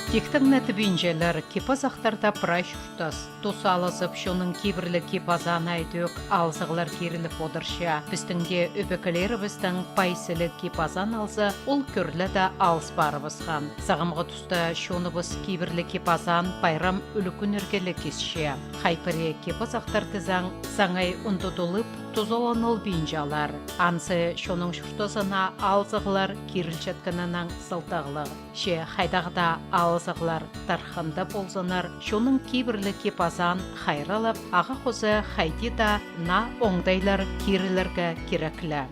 Тектің нәті бенжелер кепазақтарда прай шүртас. Досы алызып, шоның кебірлі кепазаны айтөк алзығылар керіліп одырша. Біздіңде өбекілері біздің пайсілі кепазан алзы, ол көрлі да алыз барыбызған. Сағымғы тұста шоны біз кебірлі кепазан байрам үлікін үргелі кесше. Хайпыре кепазақтарды саңай ұндыдылып, тузоланыл бенжалар. Ансы шоның шүртасына алзығылар керілчеткінінің сылтағылығы. Ше хайдағда алзығылар тархында болзанар, шоның кейбірлі кепазан хайралап, аға қозы хайди да на оңдайлар керілерге кереклі.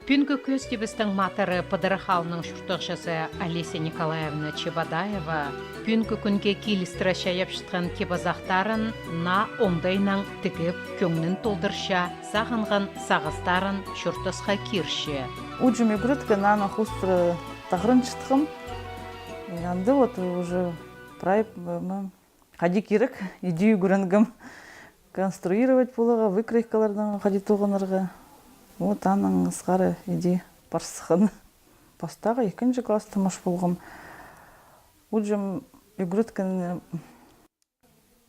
Пүнгі көз дебістің матыры Пыдыры халының шүртіғшысы Олеся Николаевна Чебадаева пүнгі күнге келістірі шайып шытқан кебазақтарын на оңдайнан тігіп, көңнін толдырша, сағынған сағыстарын шүртісқа керші. Уджим игрутка на хустры тагрын чыткым. Янды вот уже прайп хади кирек идею гүренгім конструировать булага выкройкалардан хади тоғынырға. Вот аның ысқары идея барсықын. Бастағы 2-ші класста маш болғым. Уджим игрутканы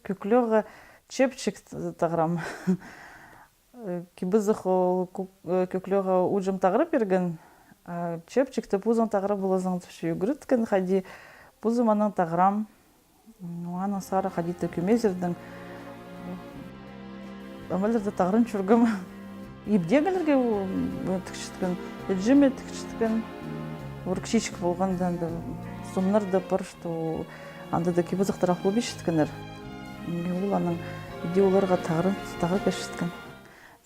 көклеға чепчик тағырам. Кибызық көклеға уджим тағырып берген. Чепчикті пузын тағырып болазың түші игрутканы хади пузым аның тағырам. Аның сары хади төкемезердің. Амалерді тағырын чүргім. Ибдегілерге тікшіткен, еджіме тікшіткен, ұркшичік болғанда сумнарды пыр, что анда да кебізіқтар ақыл бешіткенер. Ол аның идеоларға тағыр кәшіткен.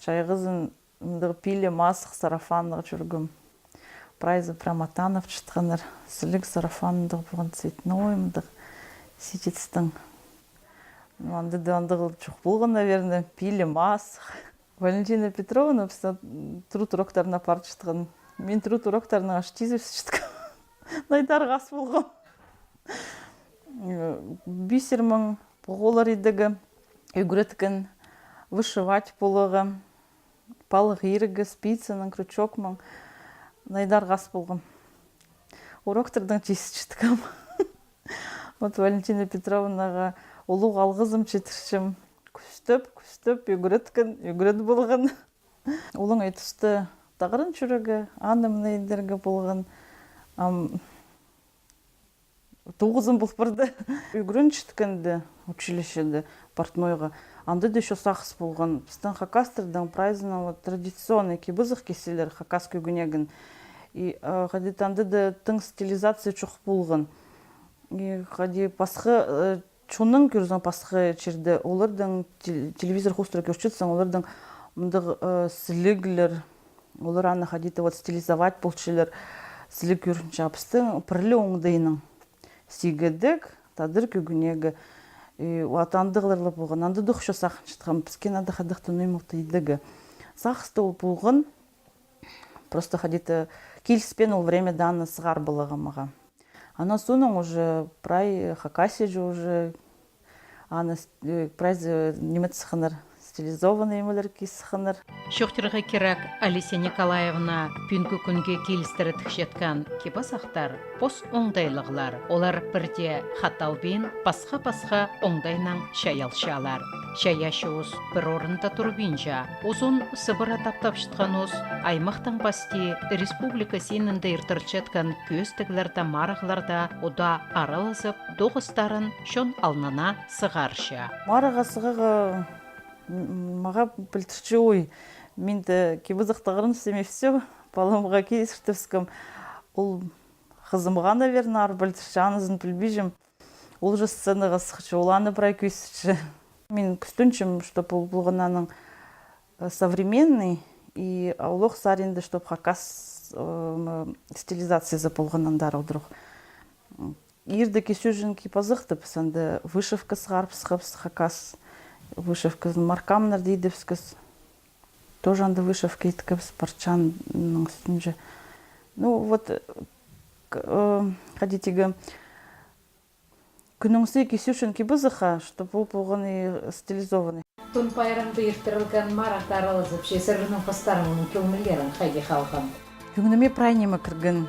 Шайғызын пиле масық сарафанығы жүргім. Прайзы Праматанов чытканыр, сілік сарафанығы болған цветной мдық сететістің. Анда да андығы чоқ болған, наверное, пиле масық. Валентина Петровна труд уроктарына парт чыткан. Мен труд уроктарына аш тизеп чыткан. Найдар гас болгон. Бисермың поголар идеги, үгреткен, вышивать полығы, палық ерігі, спицаның, крючокмың. Найдар гас болгон. Уроктардан чиз чыткам. Вот Валентина Петровнаға улуг алгызым четирчим. Күстіп, үгірет болған. Олың айтысты тағырын жүрігі, анымны едергі болған. Тоғызым бұл бірді. Үгірін чіткенді училищеді портнойға. Анды да шо сақыс болған. Біздің хакастырдың прайзына традиционный кебізық кеселер хакас көгінегін. Қадет да тың стилизация чоқ болған. Қадет пасқы чонның көрзің пасқы черді, олардың телевизор хостыры көршетсің, олардың сілігілер, олар аны қадеті стилизовать болшылар, сілі көрінші апыстың пірлі оңдайының сегедік, тадыр көгінегі, атандығыларлы болған, анды дұқшы сақын шытқан, піскен ады қадықты нөйміқті едігі. Сақысты ол болған, просто қадеті келіспен ол время даны сығар болығымаға. Ана соның уже прай хакаси же уже ана прайз немец сханар стилизованный емелер кисханар. Шоқтырға керек Олеся Николаевна пүнгі күнге келістірі тікшеткен кебасақтар пос оңдайлығылар. Олар бірде хатталбен басқа оңдайнан шаялшалар. Шаяшы оз бір орында тұрбинжа. Озын сыбыра таптап шытқан оз аймақтың басти республика сенінде иртірчеткен көстіглерді марығыларда ода аралызып, доғыстарын шон алнана сығаршы. Марыға сығыға маға білтірші ой. Менді кебізіқтағырын істеме все, балымға кейсіртівскім. Ол қызымға, наверное, ар білтірші анызын білбейжім. Ол же сценаға сықшы, ол аны бірай көйсірші. Мен күстінчім, чтоб болғананың современный, и олық саринді, чтоб хакас стилизациясы болғанандар олдыруқ. Ерді кесөжін кипазықты пісанды вышивка сғарпсықыз хакас, вышивка маркамнар дейдівскіз. Тоже анды вышивка еткіз парчанның үстінжі. Ну, вот, қадетегі күніңсі кесөшін кипазыға, чтоб ол болғаны стилизованный. Тун пайрамды ертірілген марақтар алызып, шесірінің қыстарының көңілерін қайде қалған? Көңіліме прайнема кірген.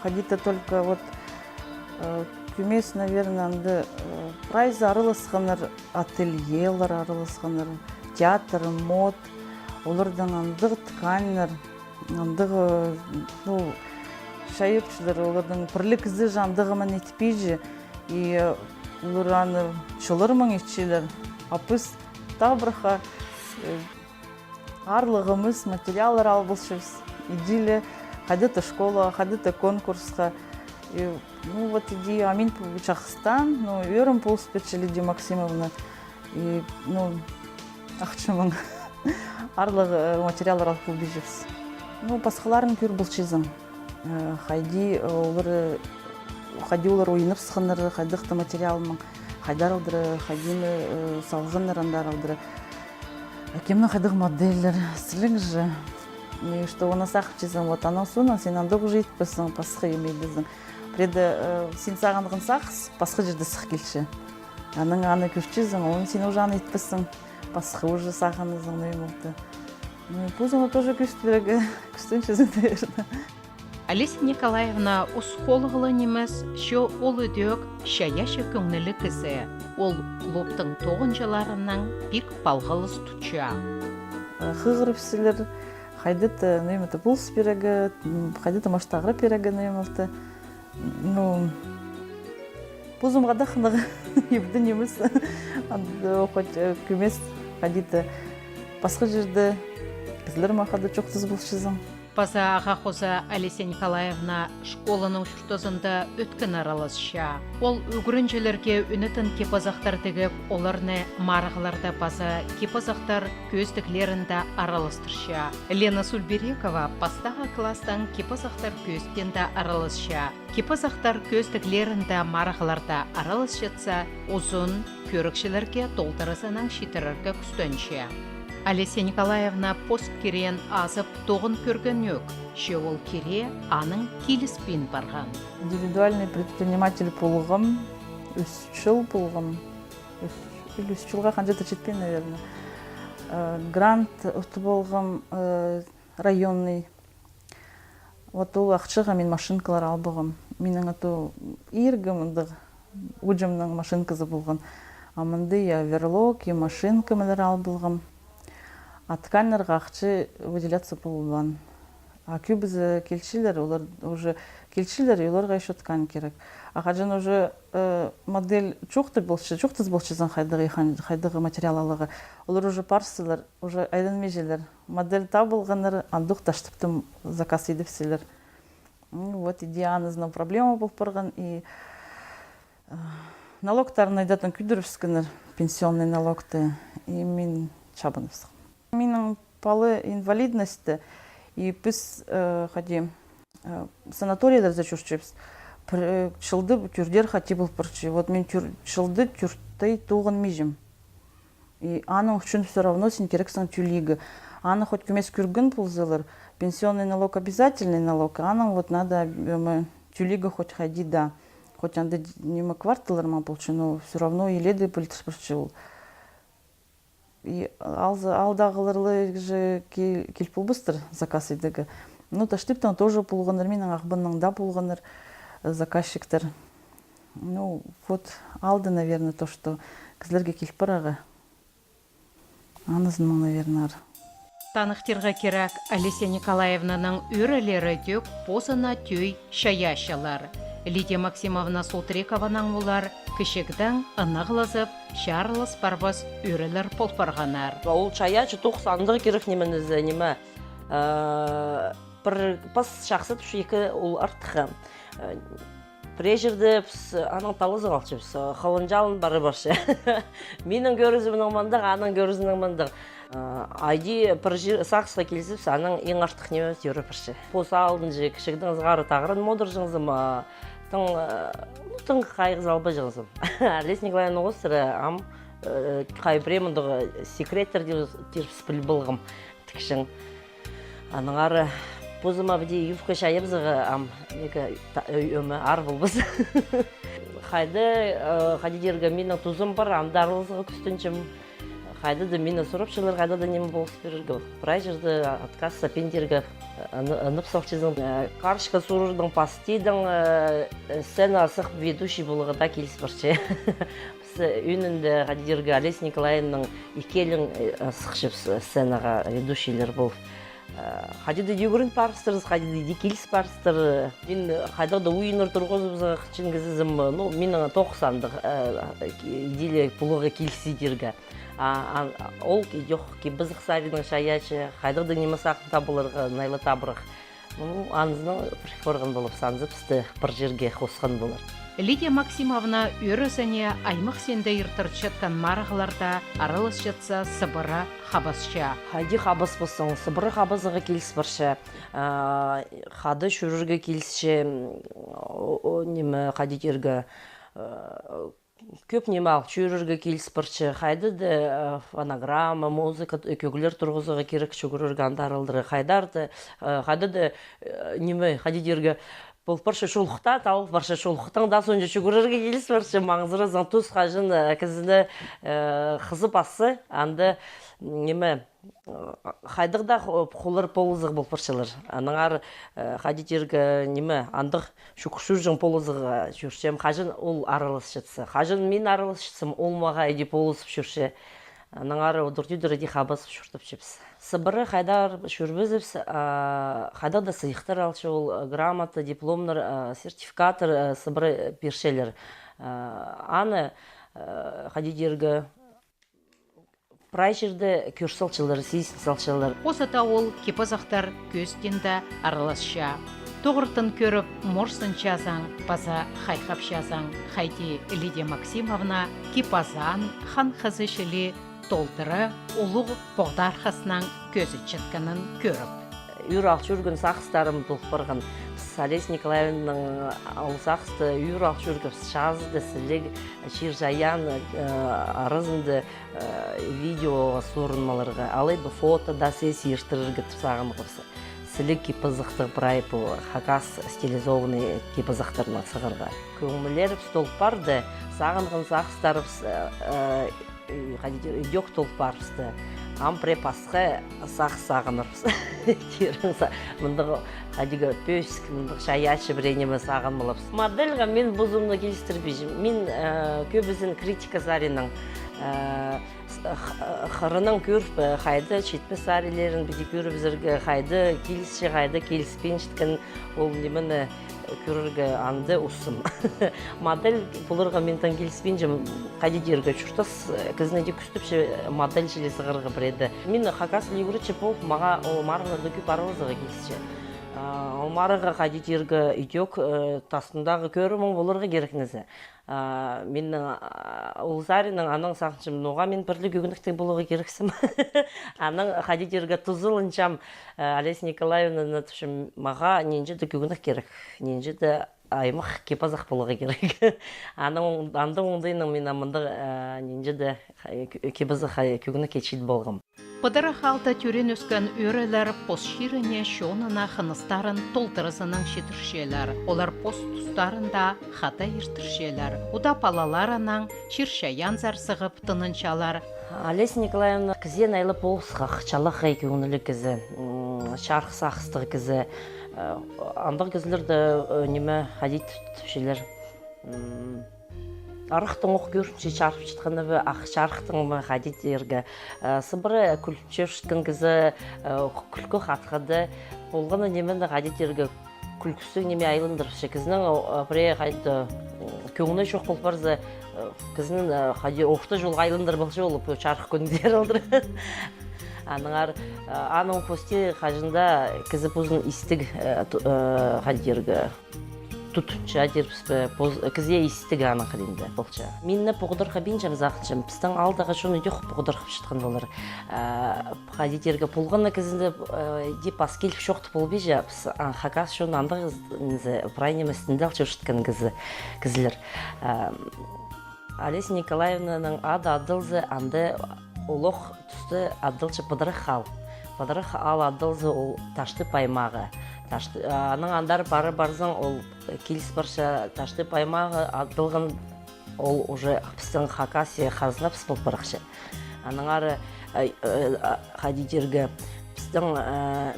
Ходите только вот күмес, наверное, анды прайз арылысқаныр, ательелер арылысқаныр, театр, мод, олардан андығы тканер, андығы, шайыпшылар, олардан пірлік ізі жандығымын етпейжі, и олар аны чылырмың етшілер, апыс табырға арлығымыз, материалар албылшыз, идилі, ходыты школа, ходыты конкурсқа. Ну вот иди Амин Чахстан, ну Юром Пулспечи Лидия Максимовна, и ақчымың арлығы материалар алып бейжіпсіз. Ну пасқаларын көр бұл чизым. Хайди олар ойынып сықыныр, хайдықты материалымың, хайдар алдыры, хайдины салғыныр андар алдыры. Әкемнің хайдығы модельдер, сілік жы. И что у нас ахчизым, вот анау суна, сен андық уже етпісің, пасқы емейдізің. Преді сен сағандығын сақыз, пасқы жерді сық келші. Аның аны көшчізің, оны сен уже аны етпісің, пасқы уже сағанызың өймілді. Пузыма тоже көштілігі, көстіншізің дәйірді. Олеся Николаевна ұсқолығылы немес, шо ол өдек шаяшы көңілі кізі. Ол лоптың тоғынжыларынан пик балғылыз тұтша. Хығырыпсілер, қайдыты нөйміті бұлс перегі, қайдыты маштағыры перегі нөймілді. Пузымға дақынығы ебді неміз, хоть көмес қайдыты пасқы жерді, кізлер мақады жоқтыз бұлшызым. Паза аға қоза Олеся Николаевна школаның шүртозында өткін араласша. Ол үгірінжелерге үнітін кепазақтар дегіп, оларны марығыларда паза кепазақтар көздіклерінде араластырша. Лена Сульберекова пастаға кластан кепазақтар көзденді араласша. Кепазақтар көздіклерінде марығыларда араласшатса, ұзын көрікшілерге толтырысының шитіріргі күстөнше. Олеся Николаевна пост керен азып тоғын көрген өк. Шеол кере аның келіспен барған. Индивидуальный предприниматель болғым, үсчіл болғым. Үсчілға қанжеті жетпен, наверное. Грант ұтты болғым районный. Вот ол ақшыға мен машинкалар албығым. Менің ұтты иргім, ұджымның машинкызы болған. Амынды я верлок, я машинка мәлер албылғым. Атканларға ақчы выделяться болған. А көбізі келшілер, олар уже келшілер, оларға еще ткан керек. А қаджан уже модель чоқтыз болшызын қайдығы материал алығы. Олар уже парсылар, уже айдан межелер. Модель табылғаныр, андық таштыптым заказ едіпселер. Вот идеянызның проблема бұл парған. И налогтарын айдатын күдіріпскінір, пенсионный налогты. И мен чабынывсық. Менің палы инвалидности, и біз санаториялар зачурчебіз. Чылды түрдер қати бұл пұрчы. Вот мен чылды түрттай туғын межім. И аның үшін все равно сен керексің тюлигі. Аны хоть көмес көргін пұлзылыр. Пенсионный налог обязательный налог. Аның вот надо тюлигі хоть ходи, да. Хоть анда нема кварталар ма пұлчы, но все равно еледі білтіш пұрчы. И алдағылырлы же келіп бұлбыстыр заказ едігі. Ну, таштыптан тоже пулғаныр, менің ақбынның да пулғаныр заказчиктер. Ну, вот алды, наверное, то, что кізлерге келіп бараға. Анызын, наверное, Танықтырға керек Олеся Николаевнаның өрелері дөк позына түй шаяшылар. Лидия Максимовна Солтрекованың олар кішігдің ынығылызып, шарылыс барбыз өрелер полпарғанар. Ол шаячы 90-ды керек немінізі, неме бір пас шақсып шүйкі ол артықы. Прежерді аның талызы қалчыбыз, қалынжалын бары баршы. Менің көрізімнің мандық, аның көрізінің мандық. Айди сақсыға келісіп, аның ең артық немес өрі баршы. Поса алдын же кішігдің ызғары тағырын модыр жыңзым, тың қайғыз алба жыңзым. Олеся Николаевна ғосыры, қай преміндігі секреттер деп спіл болғым тікшің. Аның ары Позыма бде ювка шайыбзығы өмі ар болбыз. Қайды дергі менің тұзым бар, амдарылызығы күстінчім. қайды да мені сұрапшылар қайда да неме болыс берерге. Прай жерді отказ сапендерге анып салчызың. Каршка сурырдың пастидың сцена асық ведущий болығыда келіс баршы. Үнінде Хадидерге Олеся Николаевнаның икелің сықшып сценаға ведущийлер болып. Хадиді дегірін парыстырыз, хадиді декеліс парыстыр. Мен қайдағда ойыныр тұрғызымызға қычынгізізім, менің 90-дық идея бұлығы келісейдерге. Ол жоқ ке бізік сарының шаячы, қайдағда немі сақын табылырға найлы табырық. Аңызның прихорған болып санзып, сті бір жерге қосқан болар. Лидия Максимовна өрісіне аймақ сенде ертір жатқан марағыларда арылыс жатса сыбыры қабасша. Хайди қабас болсын, сыбыры қабасыға келіс барша. Қады шүрірге келісше, немі қадетерге көп неме ал шүрірге келіс барша. Қайды да фонограмма, музыка, көгілер тұрғызыға керек шүгірірге андарылдыры. Қайды да неме қадетерге бұл барша шолықта, тауық барша шолықтың да сонша шүгірерге келіс барша маңызыры заңтуыз қажын кізіні қызы басы, анды неме қайдықда қолыр полызық бұл баршалар. Аныңар қадетерге неме андық шүкшүр жың полызығы жүрсем, қажын ол аралыс жатсы. Қажын мен аралыс жатсым, ол маға әде полызып жүрсе. Аныңар дұртүйдірі де қабасып жүртіп жепсі. Сыбыры қайдар жүрбізіпс, қайдар да сыйықтар алшы ол грамота, дипломнар, сертификатор сыбыры першелер. Аны қадедергі прай жерді көрсалчылар, сейсінсалчылар. Осыта ол кепазақтар көстенді араласша. Тоғыртын көріп, морсын жазаң, база хайхап жазаң, хайди Лидия Максимовна кепазан хан қызышылы толтыры ұлық боғдар қасынан көзі чытканын көріп. Үйір ақ жүргін сақыстарым толпырғын. Олеся Николаевнаның ауылсақысты үйір ақ жүргіп шазды, сілік, ширжаян, арызынды видеоға сорынмаларға. Алайбы фото да сессия ештіріргі тұрсағым қырсы. Сілік кепазықты бұрай бұл хакас стилизованный кепазықтарына сығырға. Көңілеріп толпарды, сағынғын сақыстарып үйдек толпарыпсты. Ампре пасқы сағынырпсы. Мұндағы қадиға пөсік, мұндағы шаячы біренемі сағынмылыпсы. Модельға мен бұзымны келістірбейжім. Мен көбізін критика зарының қырының көріп қайды, шетпі сарилерін біде көріп зіргі қайды, келісші қайды, келіспен шіткін ол немені көріргі анды ұсым. Модель бұлырға ментан келіспен жым қадедергі жүртас кізінеде күстіпші модель желесі ғырғы біреді. Мен қақас легірітші болып маға марғыларды көп арылызығы келісші. Марыға қадедергі үйдек тасындағы көрімің бұлырғы керекнізі. Мен ұлзарының аның сақыншым ноға мен бірлі көгіндіктен болуға керексім. Аның қадедергі тұзылыншам Олеся Николаевна түшім маға ненжеді көгіндік керек. Ненжеді аймақ кепазақ болуға керек. Андың оңдайының мен амынды ненжеді кепазақ көгіндік кетшейді болғым. Пыдыры қалта түрен өскен өрелер пос ширіне шонына қыныстарын толтырысының шетіршелер. Олар пос тұстарында қата ертіршелер. Уда палаларынан ширшаян зарсығып тыныншалар. Олеся Николаевна кізен айлы болысқақ, чалық әйкі өңілі кізі, шарқ сақыстығы кізі. Андық кізілерді неме қадет түшелер. Арықтың оқ көрінше чарып жетқаны бі, ақ чарықтың бі қадет ергі. Сыбыры күлінше шытқан кізі, күлкі қатқады. Болғаны неменді қадет ергі күлкісі неме айлындырыпшы. Кізінің бірі қайды көңіні жоқ болып барзы, кізінің қайды оқты жолға айлындар болшы олып чарық көндер алдыр. Аныңар аның посте қажында кізі бұзын істік қадет ергі. Тұтынша дерпіспі, кізе істігі аның қылында болча. Менні бұғдырға бенжам зақыншым, пістің алдағы жоны жоқ бұғдырғып шытқан болар. Қадетерге бұлғаны кізінде деп аскелік шоқты бол бейжа, қақас жоны андығы прайнем істінде алшы шытқан кізілер. Олеся Николаевнаның ады адылзы анды олық түсті адылшы бұдырық қал. Бұдырық ал адылзы ол ташты паймағы. Аның андар бары барзың ол келіс барша ташты паймағы адылғын ол уже пістің хакаси қазына піс болып барықшы. Аныңары Хадижерге біздің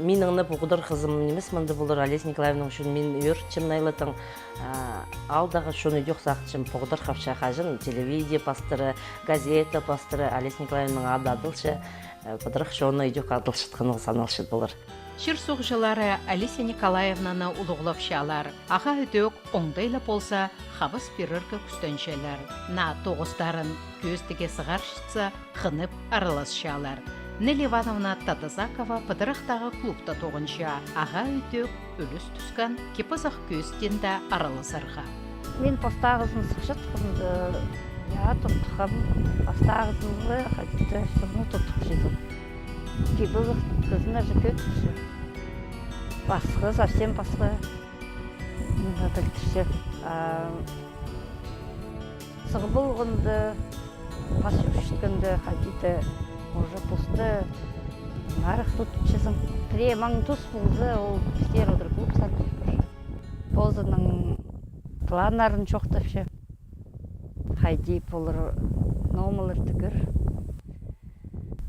меніңні бұғыдыр қызым немес мұнды бұлыр Олеся Николаевның үшін мен өр чымнайлытың алдағы шуны жоқ сақчым бұғыдыр қапша қажын телевизия пастыры, газета пастыры Олеся Николаевның ады адылшы бұдырық шуны жоқ адылшытқының саналшыд бұлыр. Шыр соғжылары Олеся Николаевнаны улуғлап шалар. Аға өтөк оңдайлы болса, қабыс беріргі күстеншелер. На тоғыстарын көздіге сығар шытса, қынып аралас шалар. Нелли Ивановна Татазакова пыдырықтағы клубта тоғынша. Аға өтөк өліс түскен кепазақ көзденді араласарға. Мен постағызын сықшытқымды, тұқтықым, постағызынғы қадетті сұрны тұттық жедім. Кепазақ көзіне жүкетіші. Басқы, совсем басқы. Нұғатылтіші. Сығбылғынды, басып қадеті уже пусты нарық тұтчызым. Премаң тұс бұлзы, ол істер одыр клуб сарпыр. Позының планарын çoқтапшы. Хайди болыр номалыр түгір.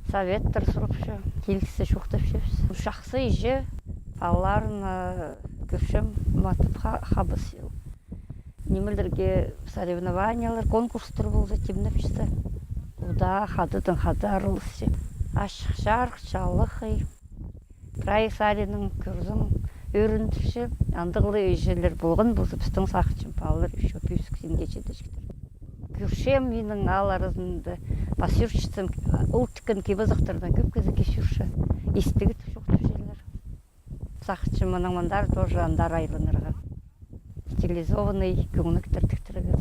Советтер сұрыпшы. Келгісі çoқтапшы. Шақсы ежі аларын көпшім матып қабыс ел. Немелерге соревнованиялар, конкурстар болды темнепшісі. Уда хадыдың хады арылысы. Ашық жарқ, жалықы. Проект салінің көрзің өріндіші. Андығылы өйжелер болғын бұлды біздің сақчым палылар үші пүйіскісін кечедешіктер. Күршем менің аларызынды басюршысым ұлттықын кебазықтардан көп кезі кешюршы. Еспегі түшіқ түшелер. Сақчым мұныңмандар тоже андар айлынырға. Стилизованный көңіліктер тіктірігі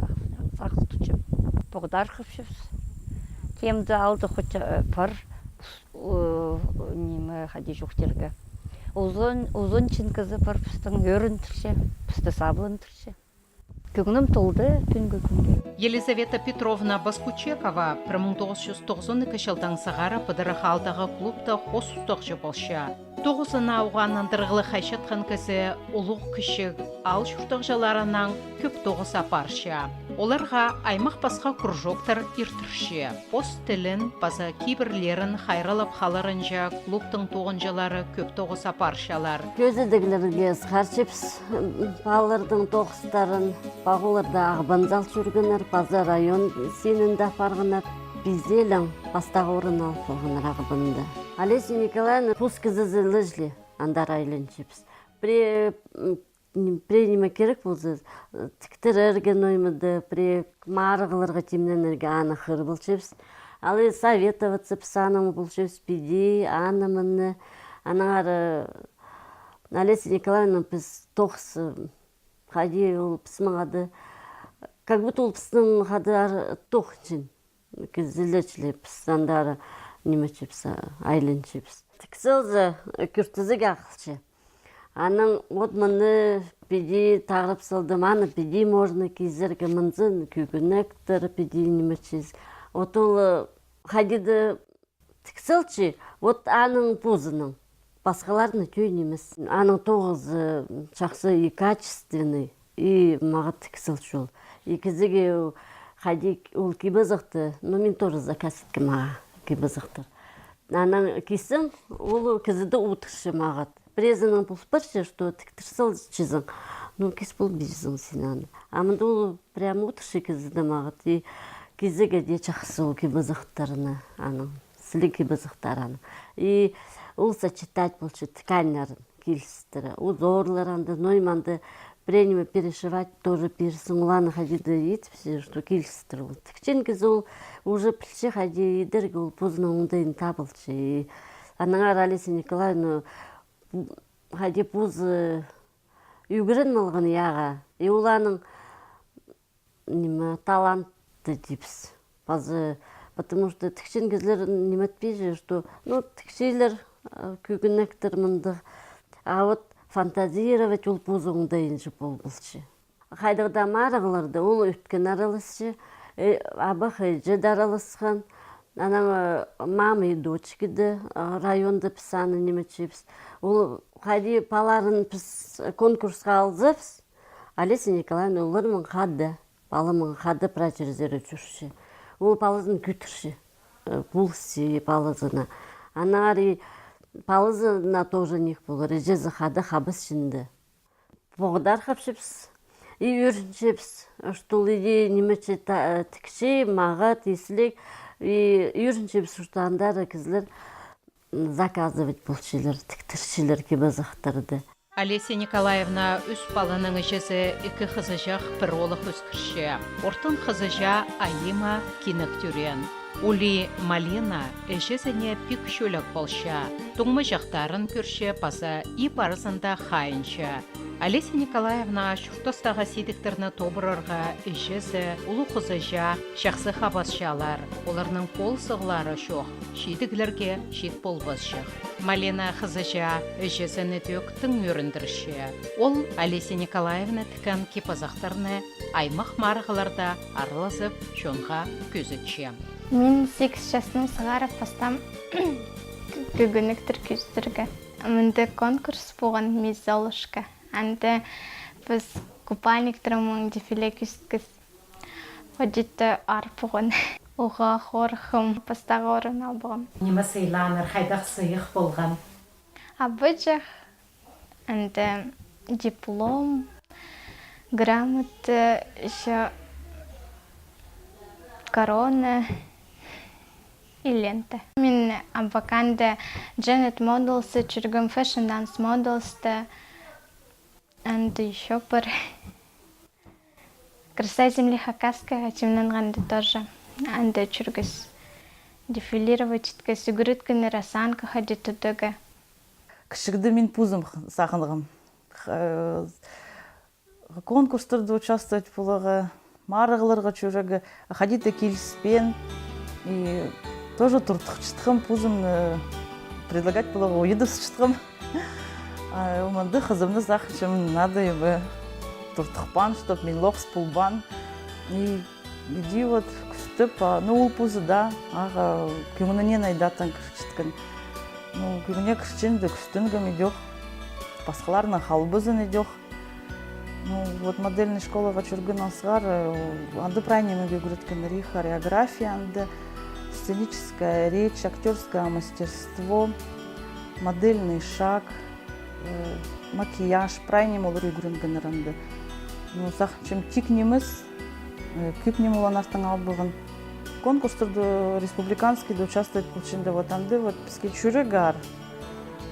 сақсы түшім. Бұғдар қыпшыпс. Кемді алды құтча пар немі хади жоқтерге. Uzun çin kızı par püstün görün türşe, püstü sablın türşe. Көңілім толды түнгі күнге. Елизавета Петровна Баскучекова 1992 жылдан сағары пыдырық алдағы клубта қос ұстықшы болшы. Тоғызына ауғанын дырғылы қайшатқан кісі ұлық кішік ал шұртықжаларынан көп тоғыз апаршы. Оларға аймақ басқа күржоктар ертірші. Пост тілін база кейбірлерін хайралып қаларынжа клубтың тоғынжалары көп тоғыз апаршалар. Көзедігілерге сқарчепс балардың тоғыстарын бағылырда ағбанзал жүргінер, база район сенінде апарғынар, безелің бастағы орын алып болғынар ағбанды. Олеся Николаевна пускізізі лыжли андар айлынчепс. Пре керек болсы, тіктірерген оймады, пре марығыларға темненерге аны қыр болчепс. Алы советоваться псаным болчепс, пиди, анымыны. Анағары Олеся Николаевна біз тоқсы хади ол пісмағады. Как будто ол пісінің хады тоқчын. Зілечілі пісандары немечепс, айлынчепс. Тікселзі күртізіге ақылчы. Аның отманы пиди тағырып салдым, аны пиди можно кезерге мұнзын, күгінектір пиди немечез. Вот ол хадиді тікселчі, вот аның пузының, басқаларыны түйін емес. Аның тоғыз шақсы и качественный, и маға тікселчі ол. И кезеге хади ол кебезіқті, но мен тоже заказ етке маға кебезіқтір. Аның кесім, ол кезеді ұтықшы мағат. Презенің бұлспыршы, что тіктірсел чизің. Ну, кес бұл бейзің сенаны. Амында ол прям ұтықшы кезеді мағат. И кезеге де чақсы ол кебезіқтарына, аның, сілі кебезіқтараны. И ол сочетать болшы тканьларын келістірі. Узорлар анды, нойманды пренеме перешивать тоже персің. Уланы хадиді етіпсе, что келістірі ол. Тікчен кез ол уже пілші хади едерге ол позының оңдайын табылшы. Аныңар Олеся Николаевна хади пузы үйгірін алған яға. И уланың талантты дейпс. Потому что тікчен кезлер неметпейже, что тікшейлер күгінектір мұнды. А вот фантазировать ол пузы оңдайын жып ол бұлшы. Хайдығда марығыларды ол өткен аралысшы. Абық жед аралысқан. Анан мамы и дочкиді районды писаны немечепс. Ол хади паларын пис конкурсқа алзыпс. Олеся Николаевна олармын қады, балымын қады прачерзері жүрші. Ол палызын күтірші. пулси палызына. Анағари палызына тоже них болар, ежезі хады хабыс жинді. Боғдар хапшыпс, и үріншепс, штул иди немече тікші, маға, тесілік, и үріншепс ұштандар кізлер заказывать болшилер, тіктіршілер кебазақтарды. Олеся Николаевна үс баланың ежесі екі қызыжақ бір олық өскірші. Ортын қызыжа Айыма кинектүрен. Ули Малина ежесіне пик шөлік болша. Тұңмы жақтарын көрші баса и барысында қайынша. Олеся Николаевна шүртостаға сидіктерні тобырырға ежесі ұлы қызыжа шақсы қабасшалар. Оларның пол сығылары шоқ. Шидіглерге шид болбас шық. Малина қызыжа ежесіні дөктің өріндірші. Ол Олеся Николаевна тікін кепазақтарны аймақ марғыларда арылызып шонға көзітші. Мен 8 жасым сығарып бастам күгініктір күздіргі. Мінді конкурс болған мезолышқа. Әнді біз купальниктірімің дефиле күздікіз. Одетті арпығын. Оға қорқым, бастағы орын албығым. Немі сыйланыр, қайдақ сыйық болған? Абыжық, әнді диплом, грамоты, еще корона и лента. Мен абаканды Janet Models'ы жүргім, Fashion Dance Models'ты, әнді еще бір. Красай земли Хакасская, темнанғанды тоже. Әнді жүргіз. Дефилировать еткіз, үгіріткіні расанка ходит тұдығы. Кішігді мен пузым сағынығым. Конкурстарда участвовать болығы, марығыларға жүрегі, ходиты келіспен. И тоже тұртық чытқым, пузым предлагать болығы ойыдыс чытқым. Уманды қызымды сақыншым, надо ебі тұртықпан, чтоб мен лоқс пулбан. И иди вот күстіп, ну ол пузы да, аға күңінінен айдатын кірчіткін. Ну, күңіне кірчінді күстінгім идеқ, басқаларына халбызын идеқ. Ну, вот модельный школаға жүрген асығар, анды прайнемеге күріткен хореография, анды сценическая речь, актерское мастерство, модельный шаг, макияж, прайнем олар үйгірінген ранды. Ну, сақыншым тик неміз, күп нем олан артың албығын. Конкурстарды республиканскийді участвовать получында вот анды, вот бізге жүрігар,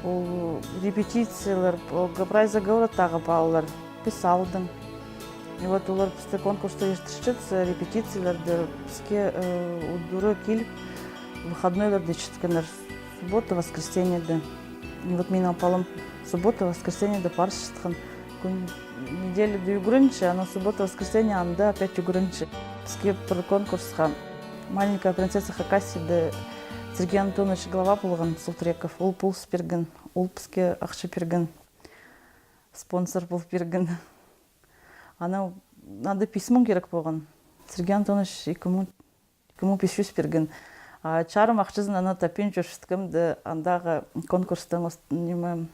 ол репетициялар, прайза ғаура тағы балалар, писалдың. И вот олар бізді конкурста ертішчіц, репетицияларды бізге удуры келіп, выходнойларды чіткенер, суббота, воскресеньеді. И вот мен апалым суббота, воскресеньеді парыз чіткен. Күн неделі үгірінші, ана суббота, воскресенье, анда опять үгірінші. Бізге бір конкурсқа маленькая принцесса Хакасияда Сергей Антонович глава болған Султреков. Ол пулс берген, ол бізге ақшы берген, спонсор бол берген. Ана надо письмон керек болған. Сергей Антонович екіму пишус берген. Чарым ақшызын ана тапен жүршіткімді андағы конкурстың немі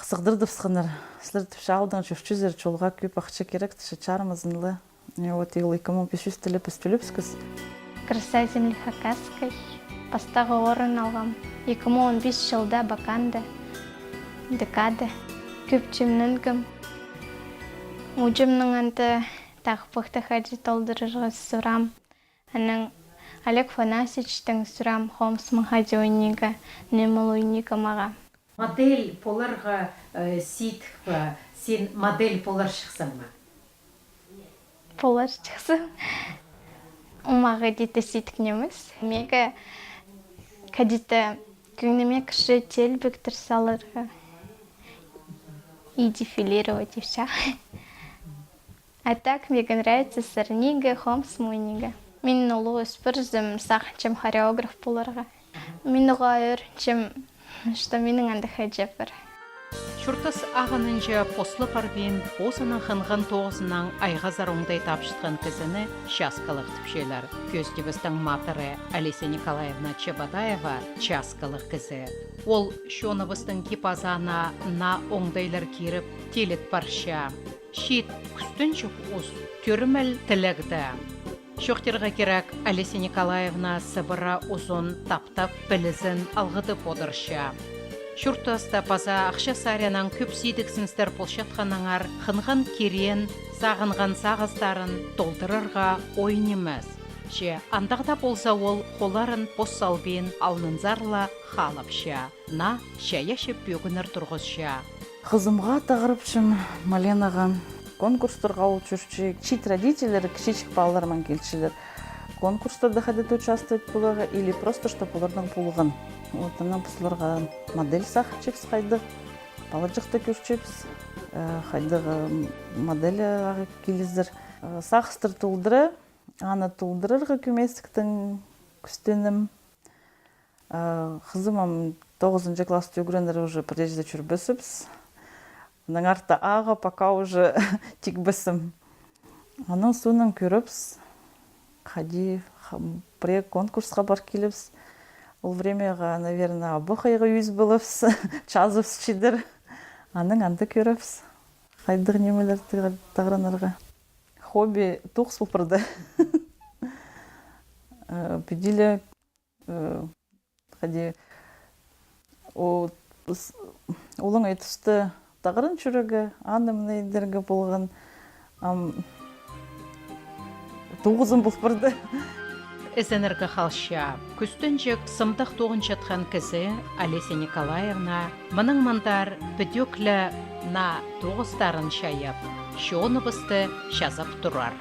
сығдырды всқанар. Сілер тіпші алдың жүршізер жолға көп ақшы керек, чарымызынлы. И вот ил екіму пишус тіліп үстіліпскіз. Красай земли Хакасской, бастағы орын алғам. 2015 жылда баканды, декады, көп жемнінгім. Уджымның анты тақпықты хаджи толдырырғы сұрам. Аның Олег Фанасичтің сұрам Хомсмың хаджи ойниға, немыл ойниға маға. Модель поларға ситхпа, сен модель полар шықсан ма? Полар шықсын. Умаға дейті ситкнеміз. Мега кәдеті күңнеме кіші телбіктір салырға. И дефилировать и вся. А так мне нравится сарнига, хомс муйнига. Мен улу өспірзім сақынчым хореограф боларға. Мен ұға өрінчім, что менің аңды хаджапыр. Шүртіс ағынынжы послы парбен босының қынғын тоғызынан айғазар оңдай тапшытқан кізіні часкалық түпшелер. Көздебістің матыры Олеся Николаевна Чебадаева часкалық кізі. Ол шоныбыстың кипазана на оңдайлар керіп телет барша. Шет күстін жүк ұз түрміл тілігді. Шохтерға керек Олеся Николаевна сыбыра ұзын таптап білізін алғыды подырша. Шүртаста паза ақша сарянан көп сейдіксіністер полшатқанаңар қынған керен, сағынған сағыздарын толдырырға ойын емес. Ше, андағда болса ол қоларын поссалбен алнынзарла қалапша. На, шаяшып бөгінір тұрғызша. Қызымға тағырыпшым Маленаға конкурстарға ол жүрші. Чит родителері кішечік балалармен келшілер. Конкурстарда ходить участвовать пулыға или просто что пулардың пулығын. Вот она пуларға модель сақчепс қайды. Баладжықта көршепс. Қайдығы модель ағы келіздір. Сақыстыр тұлдыры. Аны тұлдырырға көместіктің күстенім. Қызымам 9-шы класс өгірендері уже прежде жүрбісіпс. Оның арты аға пока уже тик бісім. Оның суынан көріпс. Қади пре конкурсқа бар келіпс. Ол времяға, наверное, абықайға үйіз болыпс. Чазывс чидір. Аның анды көріпс. Қайдығы немелер тағыранарға. Хобби туқс бұпырды. Педилі қади олың айтысты тағырын жүрігі, анымны едергі болған туғызын бұпырды. Эзенергі қалша, күстін жек сымдық тоғын жатқан кізі Олеся Николаевна мұның мұндар бүдеклі на тоғыздарын шайып, шоны бұсты шазап тұрар.